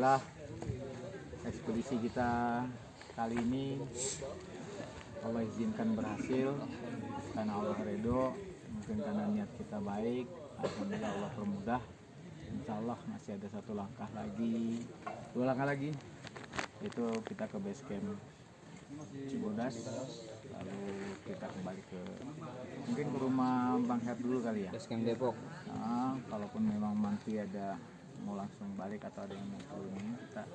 Alhamdulillah ekspedisi kita kali ini Allah izinkan berhasil karena Allah ridho, mungkin karena niat kita baik. Alhamdulillah Allah permudah. Insya Allah masih ada satu langkah lagi, 2 langkah lagi, itu kita ke base camp Cibodas, lalu kita kembali ke mungkin ke rumah Bang Her dulu kali ya, base camp Depok. nah, kalaupun memang nanti ada mau langsung balik atau ada yang mau turun, kita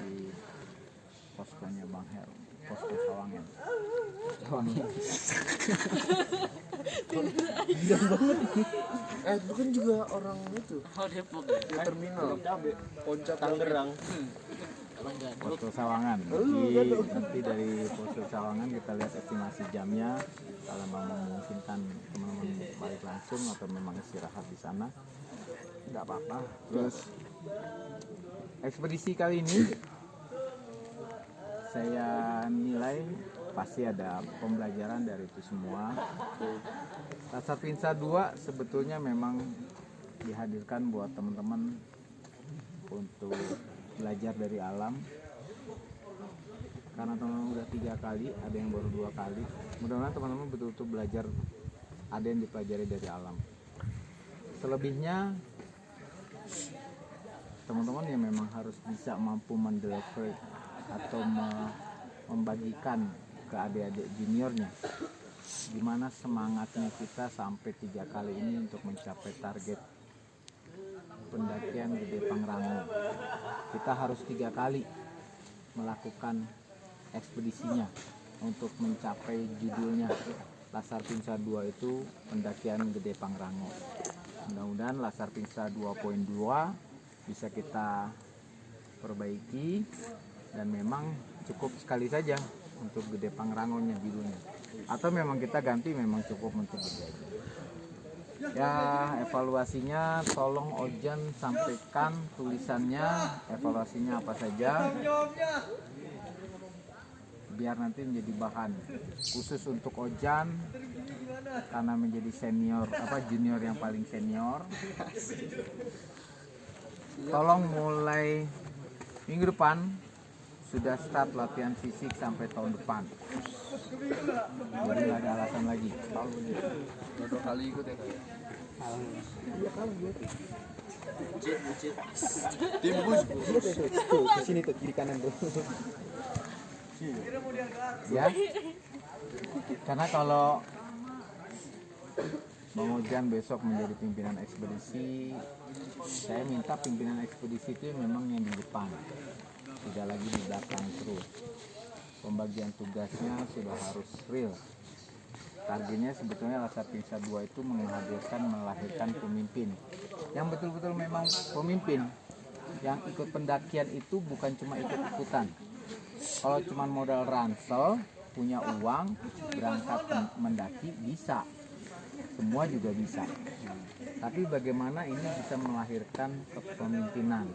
di poskonya Bang Her, posko Sawangan. Itu kan juga orang itu. Oh, Depok. Di terminal. Poncak Tangerang. Posko Sawangan. Jadi nanti dari posko Sawangan kita lihat estimasi jamnya. Kalau memang memungkinkan teman-teman balik langsung atau memang istirahat di sana, nggak apa-apa. Terus ekspedisi kali ini saya nilai pasti ada pembelajaran dari itu semua. Latsar Pinsa 2 sebetulnya memang dihadirkan buat teman-teman untuk belajar dari alam. Karena teman-teman udah 3 kali, ada yang baru 2 kali. Mudah-mudahan teman-teman betul-betul belajar, ada yang dipelajari dari alam. Selebihnya teman-teman yang memang harus bisa mampu mendeliver atau membagikan ke adik-adik juniornya gimana semangatnya kita sampai 3 kali ini untuk mencapai target pendakian Gede Pangrango. Kita harus 3 kali melakukan ekspedisinya untuk mencapai judulnya Latsar Pinsa 2 itu pendakian Gede Pangrango. Mudah-mudahan Latsar Pinsa 2.2 bisa kita perbaiki dan memang cukup sekali saja untuk Gede Pangrangonya judulnya, atau memang kita ganti memang cukup untuk gede aja. Ya, evaluasinya tolong Ojan sampaikan tulisannya, evaluasinya apa saja, biar nanti menjadi bahan khusus untuk Ojan karena menjadi senior junior yang paling senior. Tolong mulai minggu depan sudah start latihan fisik sampai tahun depan. Jadi nggak ada alasan lagi. Dua kali ikut ya kayak. Timbus. Di sini tuh kiri kanan tuh. Ya. Karena kalau Bang Ojan besok menjadi pimpinan ekspedisi, saya minta pimpinan ekspedisi itu memang yang di depan, tidak lagi di belakang terus. Pembagian tugasnya sudah harus real. Targetnya sebetulnya Latsar Pinsa 2 itu melahirkan pemimpin yang betul-betul memang pemimpin, yang ikut pendakian itu bukan cuma ikut-ikutan. Kalau cuma modal ransel, punya uang, berangkat mendaki bisa, semua juga bisa. Tapi bagaimana ini bisa melahirkan kepemimpinan?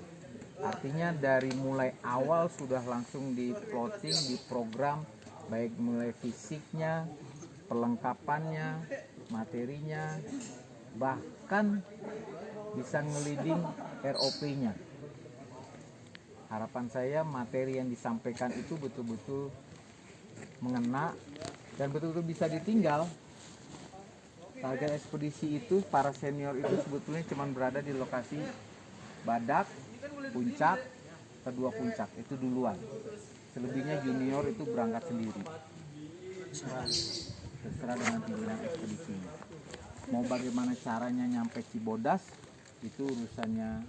Artinya dari mulai awal sudah langsung di plotting, di program, baik mulai fisiknya, perlengkapannya, materinya, bahkan bisa ngeliding ROP-nya. Harapan saya materi yang disampaikan itu betul-betul mengena dan betul-betul bisa ditinggal. Target ekspedisi itu, para senior itu sebetulnya cuma berada di lokasi Badak, Puncak, kedua Puncak itu duluan. Selebihnya junior itu berangkat sendiri. Terserah dengan pimpinan ekspedisinya. Mau bagaimana caranya nyampe Cibodas itu urusannya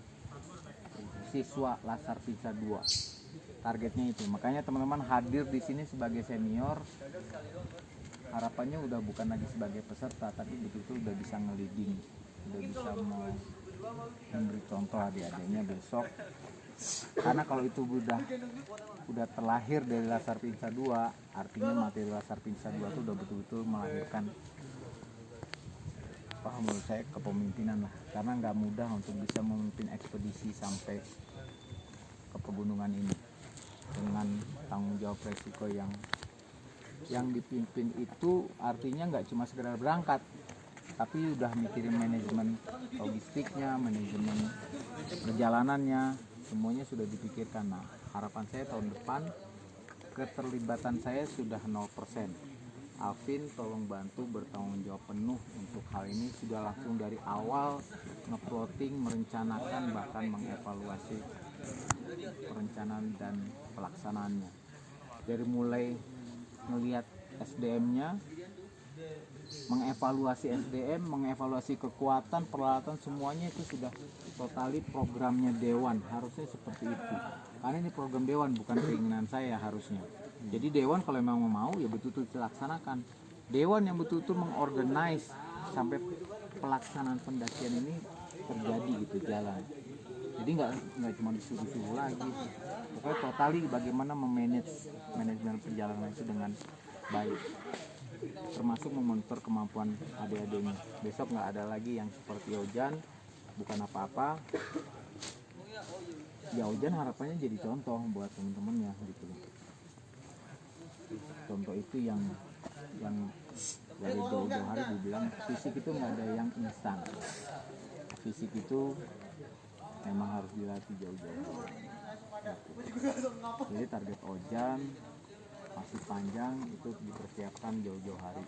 siswa Latsar Pinsa 2. Targetnya itu. Makanya teman-teman hadir di sini sebagai senior. Harapannya udah bukan lagi sebagai peserta, tapi betul-betul udah bisa nge-leading, udah bisa memberi contoh adik-adiknya besok. Karena kalau itu udah terlahir dari Latsar Pinsa 2, artinya materi Latsar Pinsa 2 itu udah betul-betul melahirkan menurut saya kepemimpinan lah. Karena nggak mudah untuk bisa memimpin ekspedisi sampai ke pegunungan ini dengan tanggung jawab resiko yang dipimpin itu, artinya nggak cuma sekedar berangkat, tapi udah mikirin manajemen logistiknya, manajemen perjalanannya, semuanya sudah dipikirkan. Nah, harapan saya tahun depan keterlibatan saya sudah 0%. Alvin tolong bantu bertanggung jawab penuh untuk hal ini, sudah langsung dari awal nge-plotting, merencanakan, bahkan mengevaluasi perencanaan dan pelaksanaannya. Dari mulai melihat SDM-nya, mengevaluasi SDM, mengevaluasi kekuatan, peralatan, semuanya itu sudah totali programnya Dewan, harusnya seperti itu. Karena ini program Dewan, bukan keinginan saya harusnya. Jadi Dewan kalau memang mau ya betul-betul dilaksanakan. Dewan yang betul-betul mengorganize sampai pelaksanaan pendakian ini terjadi gitu, jalan. Jadi nggak cuma disuruh-suruh lagi. Pokoknya totali bagaimana memanage manajemen perjalanan itu dengan baik. Termasuk memonitor kemampuan adik-adiknya. Besok nggak ada lagi yang seperti Ojan, bukan apa-apa. Ya Ojan harapannya jadi contoh buat teman-temannya gitu. Contoh itu yang dari jauh-jauh hari dibilang fisik itu nggak ada yang instan. Fisik itu memang harus dilatih jauh-jauh. Jadi target Ojan masih panjang, itu dipersiapkan jauh-jauh hari.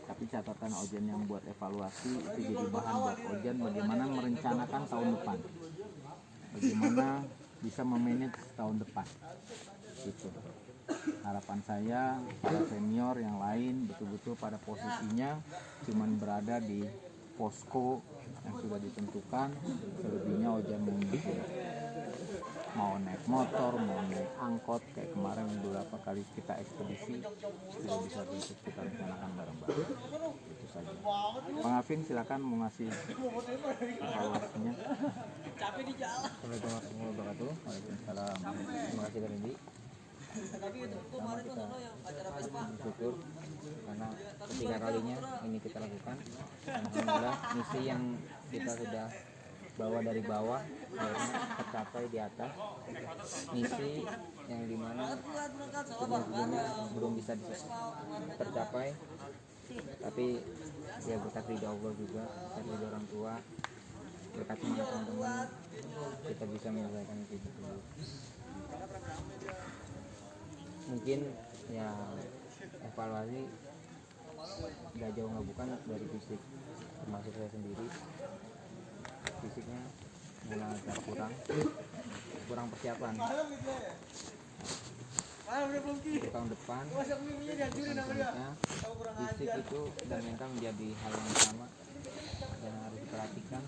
Tapi catatan Ojan yang buat evaluasi itu jadi bahan buat Ojan bagaimana merencanakan tahun depan, bagaimana bisa memanage tahun depan. Gitu. Harapan saya para senior yang lain betul-betul pada posisinya cuman berada di posko yang sudah ditentukan, selebihnya Ojan mau naik motor, mau naik angkot, kayak kemarin beberapa kali kita ekspedisi sudah bisa kita rencanakan bareng-bareng. Itu saja. Bang Afin silakan mau ngasih evaluasinya. Assalamualaikum warahmatullahi wabarakatuh. Waalaikumsalam. Terima kasih Kak Indi. Pertama kita bersyukur karena ketiga kalinya ini kita lakukan. Alhamdulillah misi yang kita sudah bawa dari bawah akhirnya tercapai di atas. Misi yang dimana sebelumnya belum bisa tercapai, tapi ya berkat ridha Allah juga, berkat ridha orang tua, berkat semangat teman-teman, kita bisa menyelesaikan itu dulu. Mungkin ya evaluasi nggak jauh nggak bukan dari fisik, termasuk saya sendiri. Fisiknya mulai agak kurang persiapan. Untuk tahun depan selanjutnya fisik itu dan mental menjadi hal yang utama dan harus diperhatikan,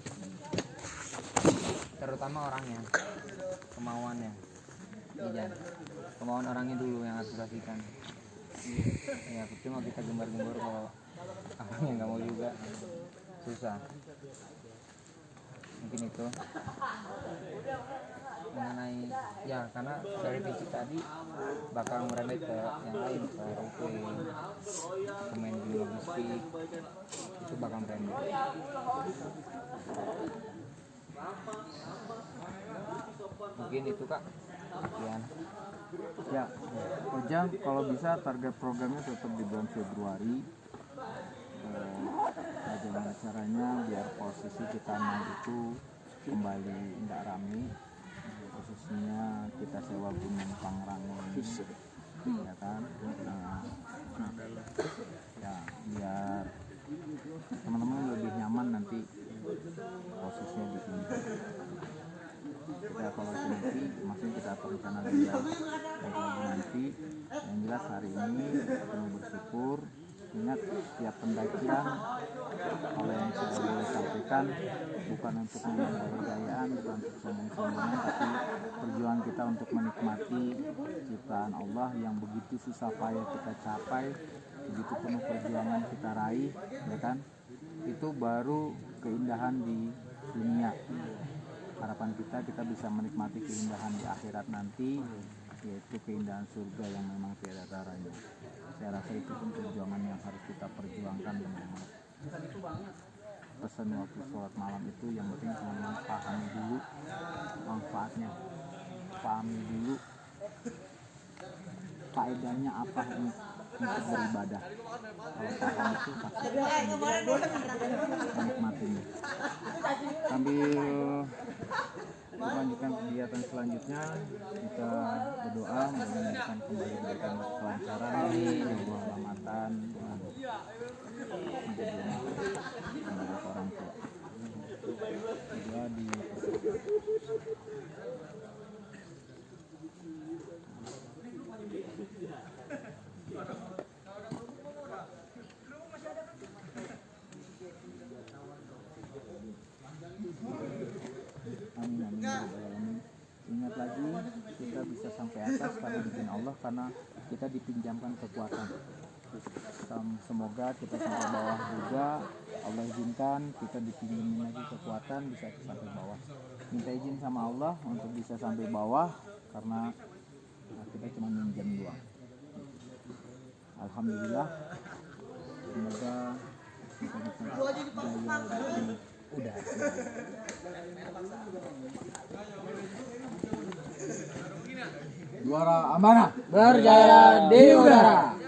terutama orangnya, kemauannya. Kemauan orangnya dulu yang harus diperhatikan. Ya cuma kita gembar-gembor kalau orangnya nggak mau juga susah. Mungkin itu mengenai ya, karena dari fisik tadi bakal merembet ke yang lain, ke rope, pemain di logistik itu bakal merembet. Mungkin itu Kak. Sekian. Ya, Ojang kalau bisa target programnya tetap di bulan Februari. Bagaimana caranya biar posisi kita itu kembali tidak rame, khususnya kita sewa Gunung Pangrango ini, ya kan? Ya biar teman-teman lebih nyaman nanti posisinya di sini. Kita kalau nanti maksudnya kita rencana lagi nanti. Yang jelas hari ini penuh bersyukur. Ingat setiap pendakian, kalau yang saya boleh sampaikan, bukan untuk menggaya-gayaan, bukan untuk sombong-sombongan, tapi perjuangan kita untuk menikmati ciptaan Allah yang begitu susah payah kita capai, begitu penuh perjuangan kita raih, ya kan? Itu baru keindahan di dunia. Harapan kita bisa menikmati keindahan di akhirat nanti, yaitu keindahan surga yang memang tiada taranya. Saya rasa itu pun perjuangan yang harus kita perjuangkan teman-teman. Pesan waktu sholat malam itu yang penting teman-teman pahami dulu manfaatnya, pahami dulu faedahnya apa untuk beribadah. Kalau paham itu pasti menikmatinya. Sambil melanjutkan kegiatan selanjutnya. Kita berdoa mudah-mudahan kembali diberikan kelancaran, keselamatan, dan menjadi kembali ke orang tua. Juga di Amin, amin, ya Rabbal alamin. Ingat lagi, kita bisa sampai atas karena izin Allah, karena kita dipinjamkan kekuatan. Semoga kita sampai bawah juga, Allah izinkan kita dipinjamin lagi kekuatan bisa sampai bawah. Minta izin sama Allah untuk bisa sampai bawah karena kita cuma minjam doang. Alhamdulillah, semoga kita bisa udah. Juara amanah Berjaya di udara.